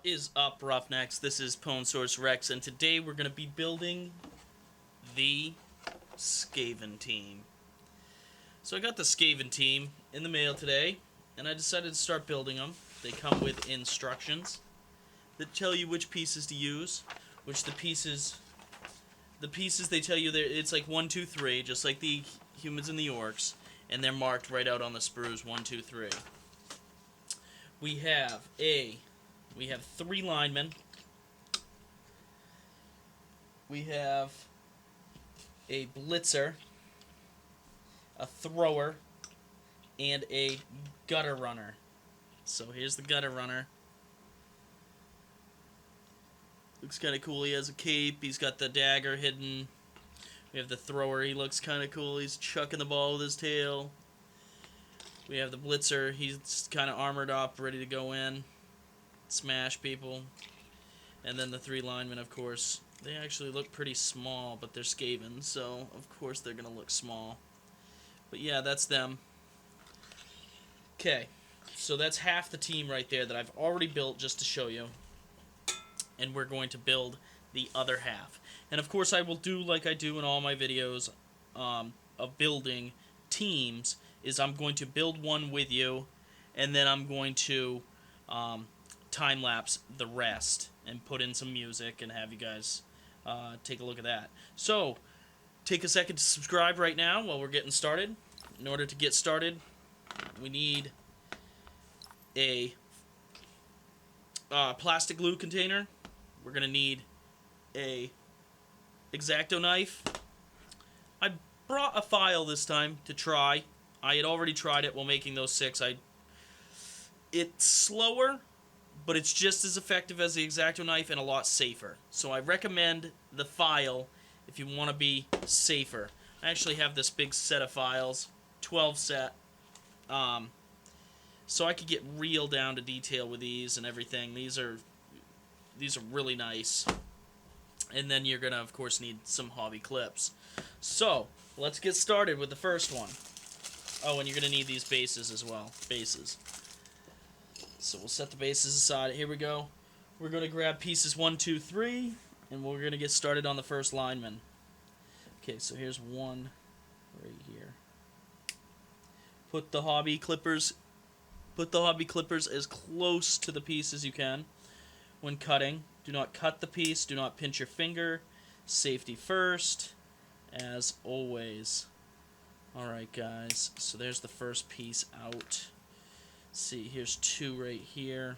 What is up, Roughnecks? This is Source Rex, and today we're going to be building the Skaven team. So I got the Skaven team in the mail today, and I decided to start building them. They come with instructions that tell you which pieces to use, which the pieces they tell you, it's like 1, 2, 3, just like the humans and the orcs, and they're marked right out on the sprues, 1, 2, 3. We have 3 linemen. We have a blitzer, a thrower, and a gutter runner. So here's the gutter runner. Looks kind of cool. He has a cape. He's got the dagger hidden. We have the thrower. He looks kind of cool. He's chucking the ball with his tail. We have the blitzer. He's kind of armored up, ready to go in, smash people. And then the 3 linemen, of course. They actually look pretty small, but they're Skaven, so of course they're going to look small. But yeah, that's them. Okay, so that's half the team right there that I've already built just to show you. And we're going to build the other half. And of course I will do like I do in all my videos of building teams, is I'm going to build one with you, and then I'm going to time-lapse the rest and put in some music and have you guys take a look at that. So, take a second to subscribe right now while we're getting started. In order to get started, we need a plastic glue container. We're going to need a X-Acto knife. I brought a file this time to try. I had already tried it while making those 6. It's slower, but it's just as effective as the X-Acto knife and a lot safer. So I recommend the file if you want to be safer. I actually have this big set of files, 12 set, so I could get real down to detail with these and everything. These are really nice. And then you're going to, of course, need some hobby clips. So, let's get started with the first one. Oh, and you're going to need these bases as well. Bases. So we'll set the bases aside. Here we go. We're going to grab pieces 1, 2, 3, and we're going to get started on the first lineman. Okay, so here's one right here. Put the hobby clippers as close to the piece as you can when cutting. Do not cut the piece. Do not pinch your finger. Safety first, as always. Alright, guys. So there's the first piece out. Let's see, here's 2 right here.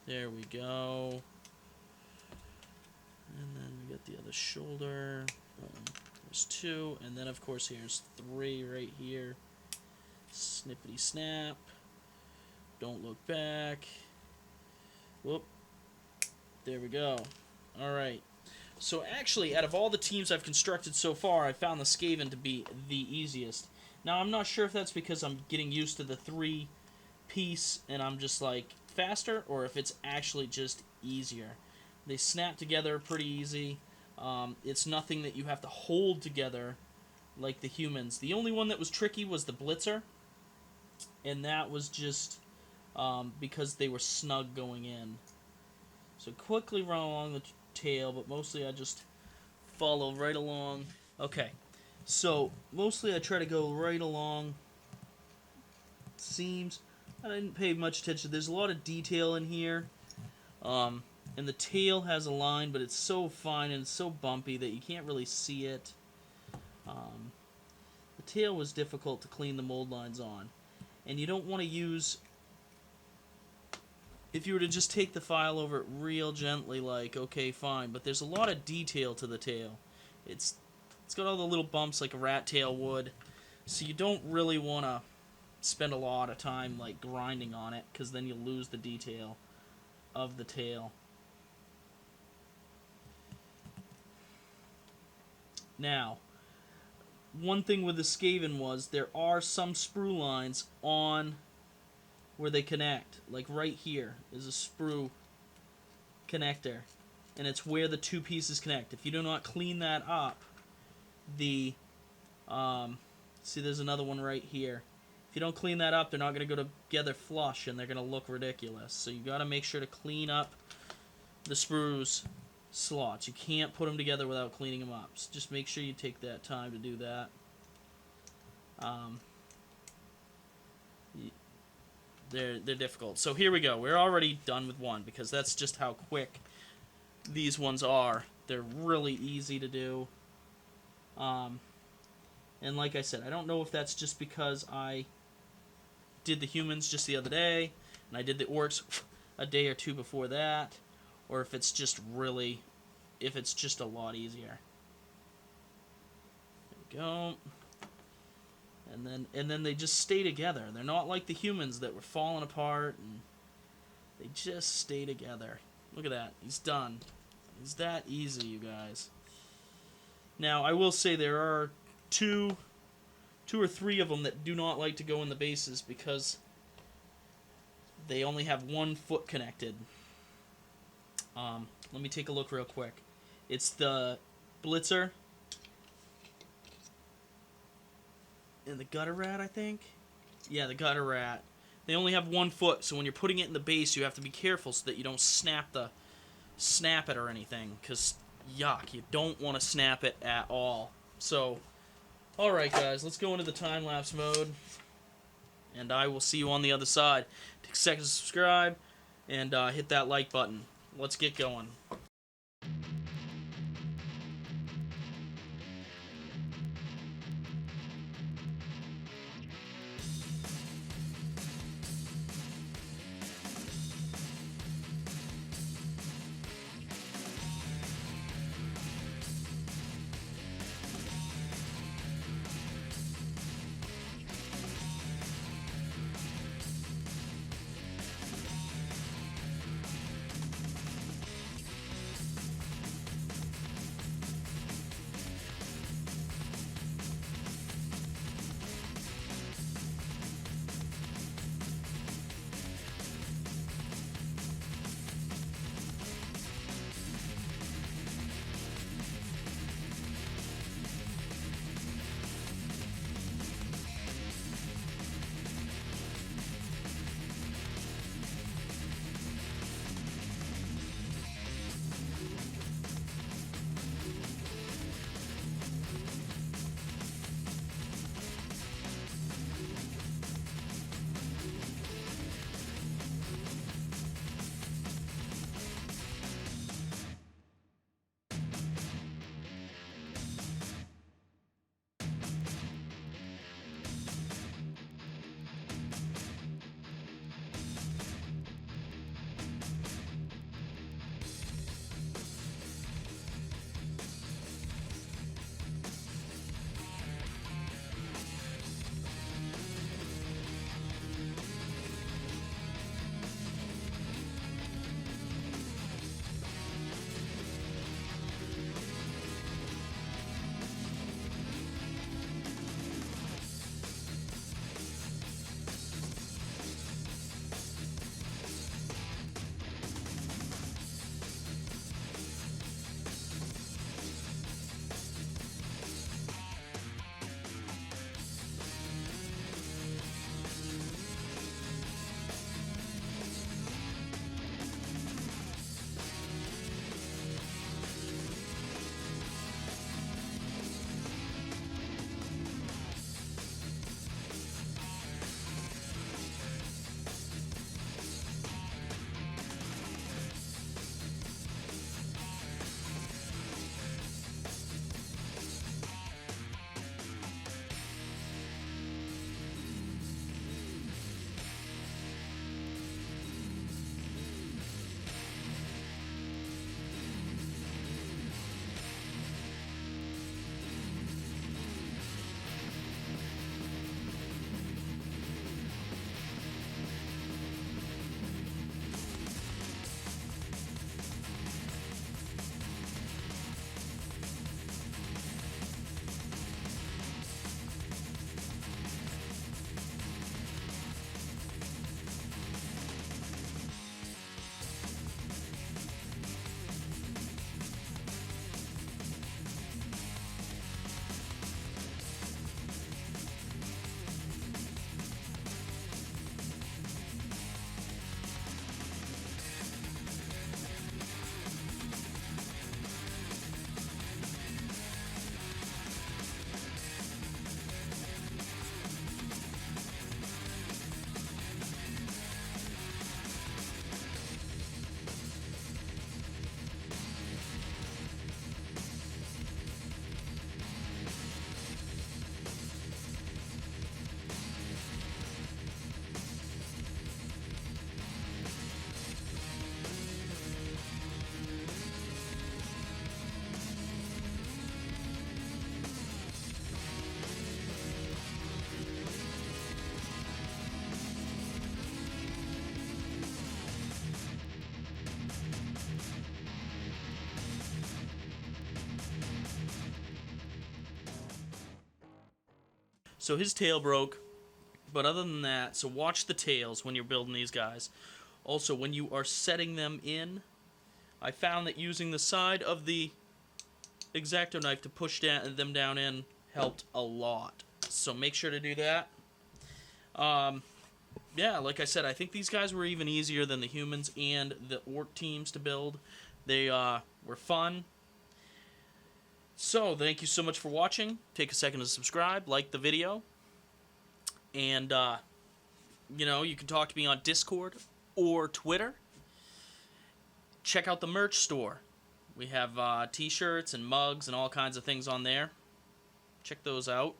There we go. And then we got the other shoulder. There's 2. And then, of course, here's 3 right here. Snippity snap. Don't look back. Whoop. There we go. Alright. So actually, out of all the teams I've constructed so far, I found the Skaven to be the easiest. Now, I'm not sure if that's because I'm getting used to the 3-piece and I'm just, like, faster, or if it's actually just easier. They snap together pretty easy. It's nothing that you have to hold together like the humans. The only one that was tricky was the blitzer, and that was just because they were snug going in. So quickly run along the tail, but mostly I just follow right along. Okay, so mostly I try to go right along seams. I didn't pay much attention. There's a lot of detail in here, and the tail has a line, but it's so fine and it's so bumpy that you can't really see it. The tail was difficult to clean the mold lines on, and you don't want to use, if you were to just take the file over it real gently, like, okay, fine, but there's a lot of detail to the tail. It's got all the little bumps like a rat tail would, so you don't really want to spend a lot of time like grinding on it, because then you'll lose the detail of the tail. Now, one thing with the Skaven was there are some sprue lines on where they connect. Like right here is a sprue connector, and it's where the 2 pieces connect. If you do not clean that up, the see, there's another one right here. If you don't clean that up, they're not going to go together flush, and they're going to look ridiculous. So you got to make sure to clean up the sprues slots. You can't put them together without cleaning them up. So just make sure you take that time to do that. They're difficult. So here we go. We're already done with one because that's just how quick these ones are. They're really easy to do. And like I said, I don't know if that's just because I did the humans just the other day, and I did the orcs a day or two before that, or if it's just a lot easier. There we go. And then they just stay together. They're not like the humans that were falling apart, and they just stay together. Look at that. He's done. It's that easy, you guys. Now, I will say there are two or three of them that do not like to go in the bases because they only have one foot connected. Let me take a look real quick. It's the Blitzer and the Gutter Rat, I think. Yeah, the Gutter Rat. They only have one foot, so when you're putting it in the base, you have to be careful so that you don't snap it or anything, because yuck, you don't want to snap it at all. So, alright guys, let's go into the time-lapse mode, and I will see you on the other side. Take a second to subscribe, and hit that like button. Let's get going. So his tail broke, but other than that, so watch the tails when you're building these guys. Also, when you are setting them in, I found that using the side of the X-Acto knife to push them down in helped a lot. So make sure to do that. Yeah, like I said, I think these guys were even easier than the humans and the orc teams to build. They were fun. So, thank you so much for watching. Take a second to subscribe, like the video. And, you can talk to me on Discord or Twitter. Check out the merch store. We have t-shirts and mugs and all kinds of things on there. Check those out.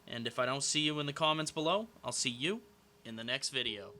And if I don't see you in the comments below, I'll see you in the next video.